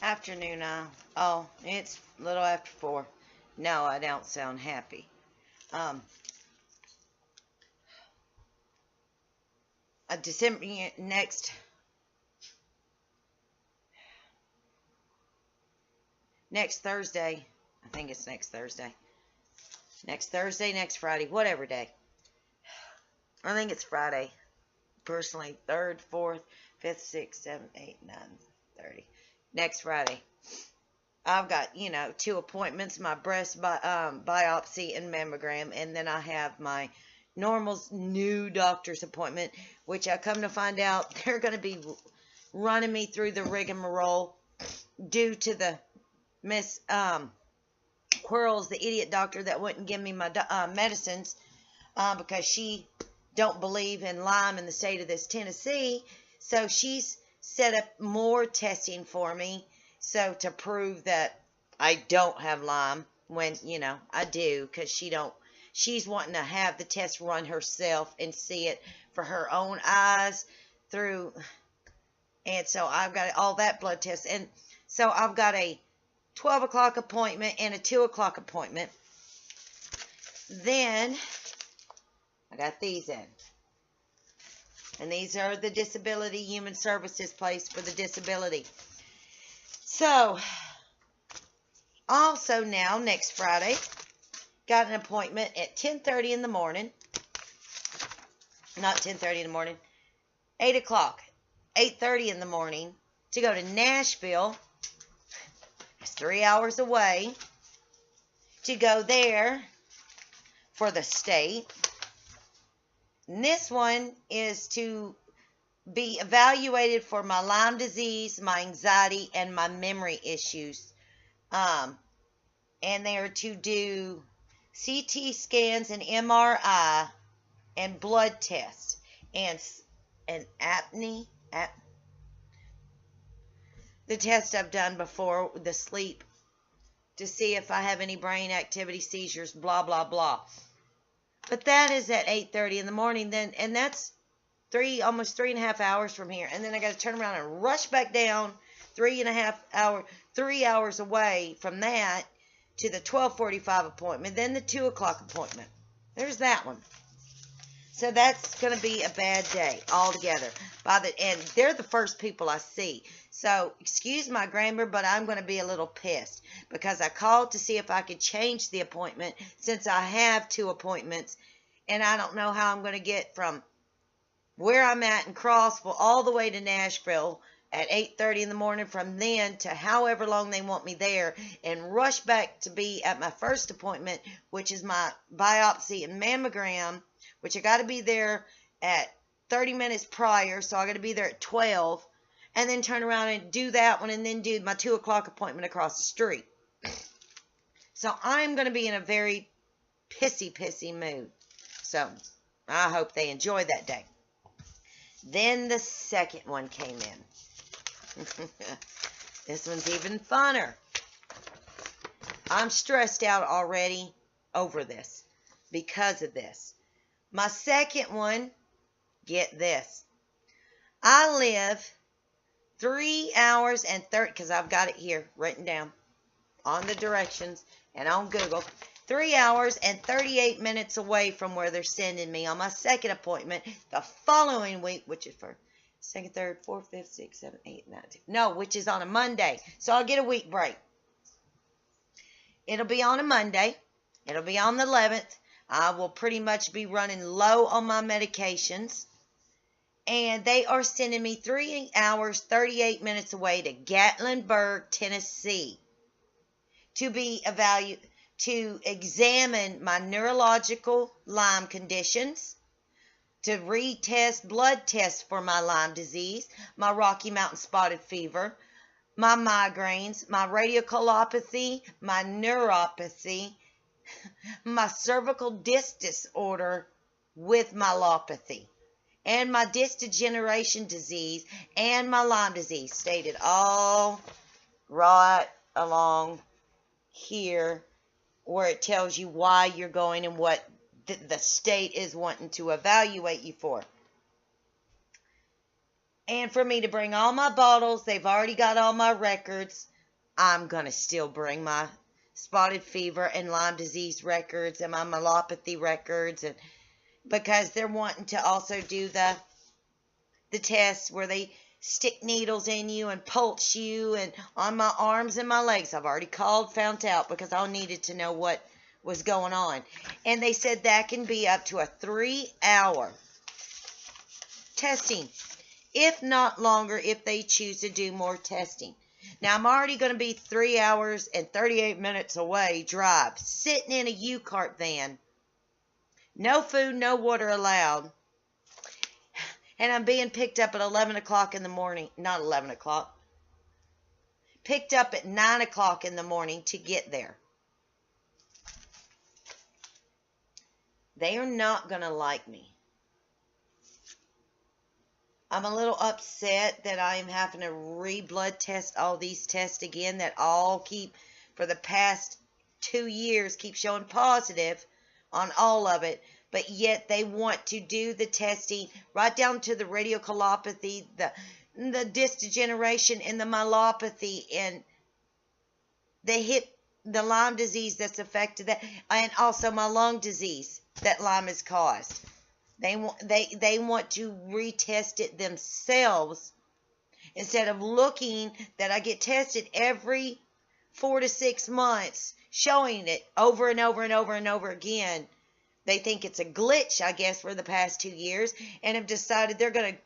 Afternoon, oh, it's a little after 4. No, I don't sound happy. Um, December next Thursday. I think it's next Thursday. Next Thursday, next Friday, whatever day. I think it's Friday. Personally, 3rd, 4th, 5th, 6th, 7th, 8th, 9th, 30. Next Friday. I've got, 2 appointments, my breast biopsy and mammogram, and then I have my normal new doctor's appointment, which I come to find out they're going to be running me through the rigmarole due to the Miss Quirrell's, the idiot doctor that wouldn't give me my medicines because she don't believe in Lyme in the state of this Tennessee. So she's set up more testing for me. So to prove that I don't have Lyme when, I do, because she's wanting to have the test run herself and see it for her own eyes through. And so I've got all that blood test. And so I've got a 12 o'clock appointment and a 2 o'clock appointment. Then I got these in. And these are the Disability Human Services place for the disability. So, also now, next Friday, got an appointment at 10:30 in the morning. Not 10:30 in the morning. 8 o'clock. 8:30 in the morning to go to Nashville. It's 3 hours away. To go there for the state. And this one is to be evaluated for my Lyme disease, my anxiety, and my memory issues. And they are to do CT scans and MRI and blood tests and apnea. The test I've done before, the sleep, to see if I have any brain activity seizures, blah, blah, blah. But that is at 8:30 in the morning then, and that's almost 3.5 hours from here. And then I got to turn around and rush back down 3 hours away from that to the 12:45 appointment, then the 2 o'clock appointment. There's that one. So that's going to be a bad day altogether. And they're the first people I see. So excuse my grammar, but I'm going to be a little pissed because I called to see if I could change the appointment since I have 2 appointments, and I don't know how I'm going to get from where I'm at in Crossville all the way to Nashville at 8:30 in the morning, from then to however long they want me there, and rush back to be at my first appointment, which is my biopsy and mammogram, which I got to be there at 30 minutes prior, so I got to be there at 12, and then turn around and do that one, and then do my 2 o'clock appointment across the street. So I'm going to be in a very pissy mood. So I hope they enjoy that day. Then the second one came in. This one's even funner. I'm stressed out already over this because of this. My second one, get this. I live 3 hours and 30, because I've got it here written down on the directions and on Google, 3 hours and 38 minutes away from where they're sending me on my second appointment the following week, which is for 2nd, 3rd, 4th, 5th, 6th, 7th, 8th, 9th. No, which is on a Monday. So I'll get a week break. It'll be on a Monday. It'll be on the 11th. I will pretty much be running low on my medications. And they are sending me 3 hours, 38 minutes away to Gatlinburg, Tennessee to examine my neurological Lyme conditions, to retest blood tests for my Lyme disease, my Rocky Mountain spotted fever, my migraines, my radiculopathy, my neuropathy, my cervical disc disorder with myelopathy, and my disc degeneration disease, and my Lyme disease, stated all right along here where it tells you why you're going and what the state is wanting to evaluate you for. And for me to bring all my bottles, they've already got all my records. I'm going to still bring my spotted fever and Lyme disease records and my myelopathy records, and because they're wanting to also do the tests where they stick needles in you and pulse you and on my arms and my legs. I've already called, found out, because I needed to know what was going on. And they said that can be up to a 3-hour testing, if not longer, if they choose to do more testing. Now, I'm already going to be 3 hours and 38 minutes away drive, sitting in a U-Cart van. No food, no water allowed. And I'm being picked up at 11 o'clock in the morning. Not 11 o'clock. Picked up at 9 o'clock in the morning to get there. They are not going to like me. I'm a little upset that I am having to re-blood test all these tests again that all keep, for the past 2 years, keep showing positive on all of it. But yet they want to do the testing right down to the radiculopathy, the disc degeneration, and the myelopathy, and the Lyme disease that's affected that, and also my lung disease that Lyme has caused. They want to retest it themselves instead of looking that I get tested every 4 to 6 months, showing it over and over and over and over again. They think it's a glitch, I guess, for the past 2 years, and have decided they're going to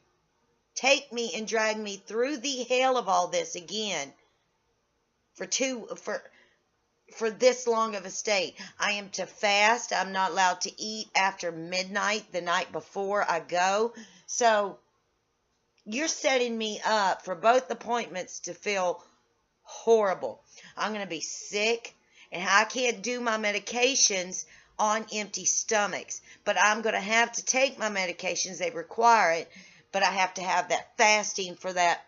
take me and drag me through the hell of all this again for this long of a state. I am to fast. I'm not allowed to eat after midnight the night before I go. So you're setting me up for both appointments to feel horrible. I'm going to be sick, and I can't do my medications on empty stomachs. But I'm going to have to take my medications. They require it. But I have to have that fasting for that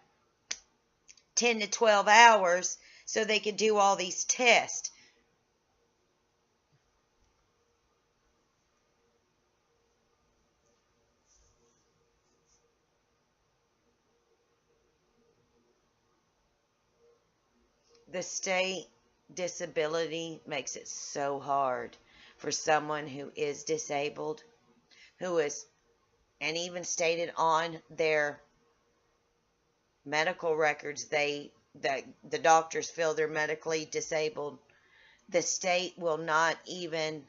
10 to 12 hours so they can do all these tests. The state disability makes it so hard for someone who is disabled, who is, and even stated on their medical records, that the doctors feel they're medically disabled. The state will not even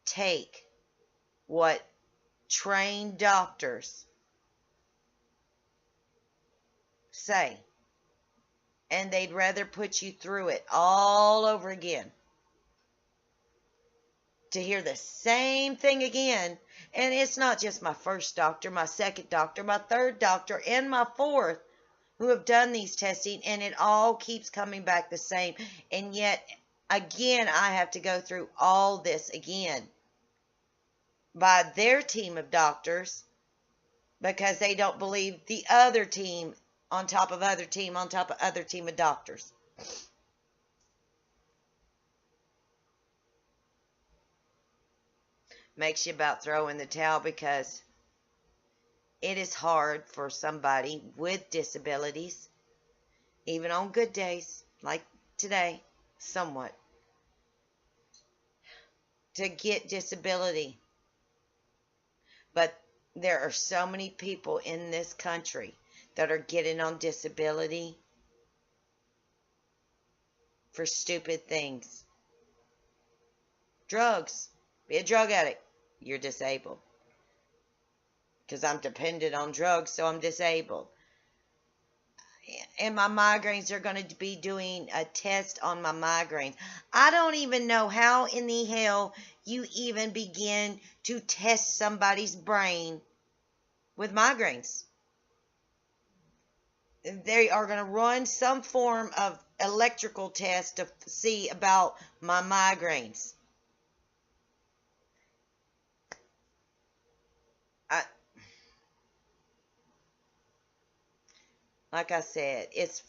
take what trained doctors say, and they'd rather put you through it all over again to hear the same thing again. And it's not just my first doctor, my second doctor, my third doctor, and my fourth who have done these testing, and it all keeps coming back the same. And yet, again, I have to go through all this again by their team of doctors because they don't believe the other team on top of other team on top of other team of doctors. Makes you about throw in the towel, because it is hard for somebody with disabilities, even on good days like today, somewhat, to get disability. But there are so many people in this country that are getting on disability for stupid things. Drugs. Be a drug addict. You're disabled. Because I'm dependent on drugs, so I'm disabled. And my migraines, are going to be doing a test on my migraines. I don't even know how in the hell you even begin to test somebody's brain with migraines. They are going to run some form of electrical test to see about my migraines. Like I said, it's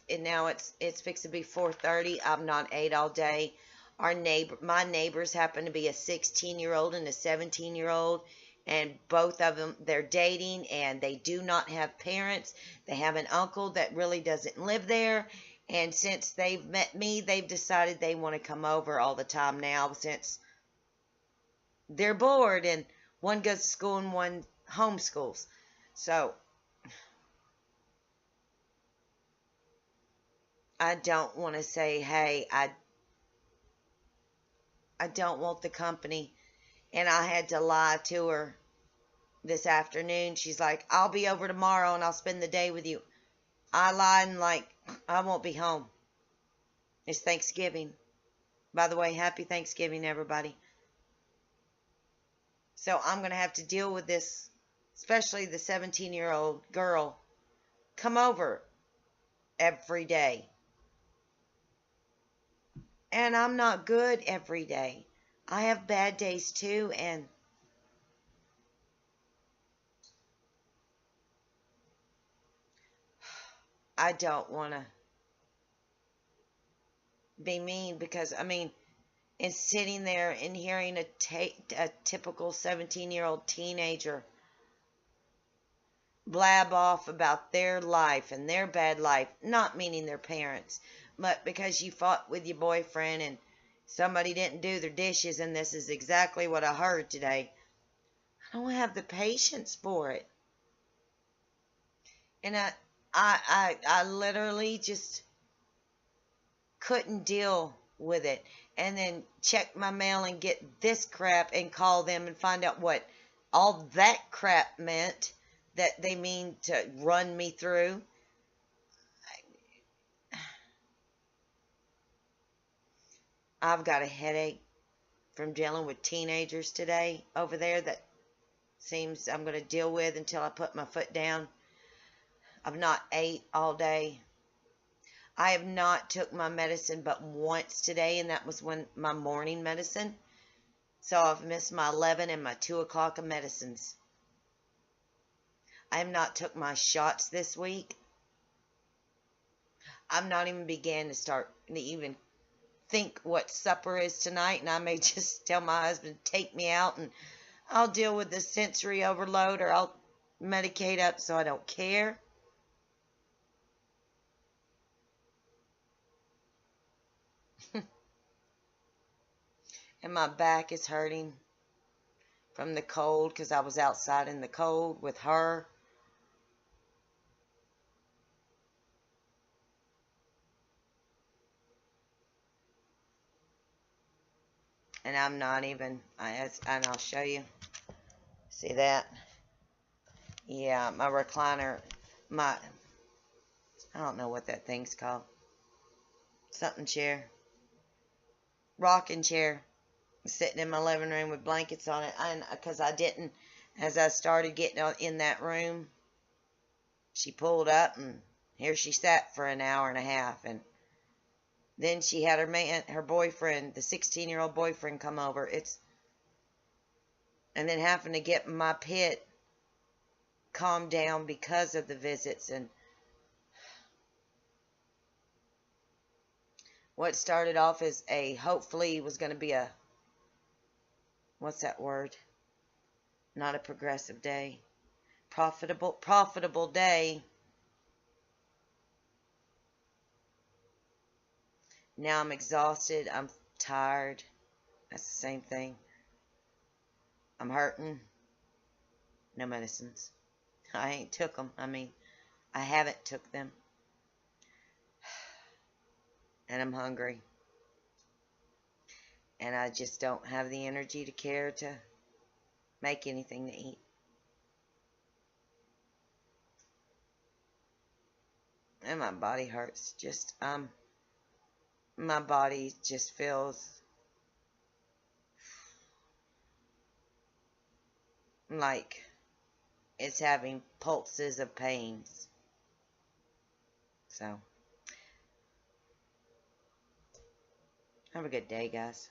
fixed to be 4:30. I'm not ate all day. My neighbors happen to be a 16-year-old and a 17-year-old, and both of them, they're dating, and they do not have parents. They have an uncle that really doesn't live there, and since they've met me, they've decided they want to come over all the time now since they're bored, and one goes to school and one homeschools. So I don't want to say, hey, I don't want the company. And I had to lie to her this afternoon. She's like, I'll be over tomorrow and I'll spend the day with you. I lied and like, I won't be home. It's Thanksgiving. By the way, happy Thanksgiving, everybody. So I'm going to have to deal with this, especially the 17-year-old girl, come over every day. And I'm not good every day. I have bad days too, and I don't want to be mean because, I mean, and sitting there and hearing a typical 17-year-old teenager blab off about their life and their bad life, not meaning their parents, but because you fought with your boyfriend and somebody didn't do their dishes, and this is exactly what I heard today. I don't have the patience for it. And I literally just couldn't deal with it. And then check my mail and get this crap and call them and find out what all that crap meant that they mean to run me through. I've got a headache from dealing with teenagers today over there that seems I'm going to deal with until I put my foot down. I've not ate all day. I have not took my medicine but once today, and that was when my morning medicine. So I've missed my 11 and my 2 o'clock of medicines. I have not took my shots this week. I'm not even began to start to even think what supper is tonight, and I may just tell my husband to take me out and I'll deal with the sensory overload, or I'll medicate up so I don't care. And my back is hurting from the cold because I was outside in the cold with her. And I'm not even, and I'll show you. See that? Yeah, my recliner, I don't know what that thing's called. Something chair. Rocking chair. Sitting in my living room with blankets on it. And because I didn't, as I started getting in that room, she pulled up and here she sat for an hour and a half. And then she had her boyfriend, the 16-year-old boyfriend, come over. And then having to get my pit calmed down because of the visits. And what started off as hopefully was going to be what's that word? Not a progressive day. Profitable day. Now I'm exhausted. I'm tired. That's the same thing. I'm hurting. No medicines. I ain't took them. I mean, I haven't took them. And I'm hungry. And I just don't have the energy to care to make anything to eat. And my body hurts. My body just feels like it's having pulses of pains. So, have a good day, guys.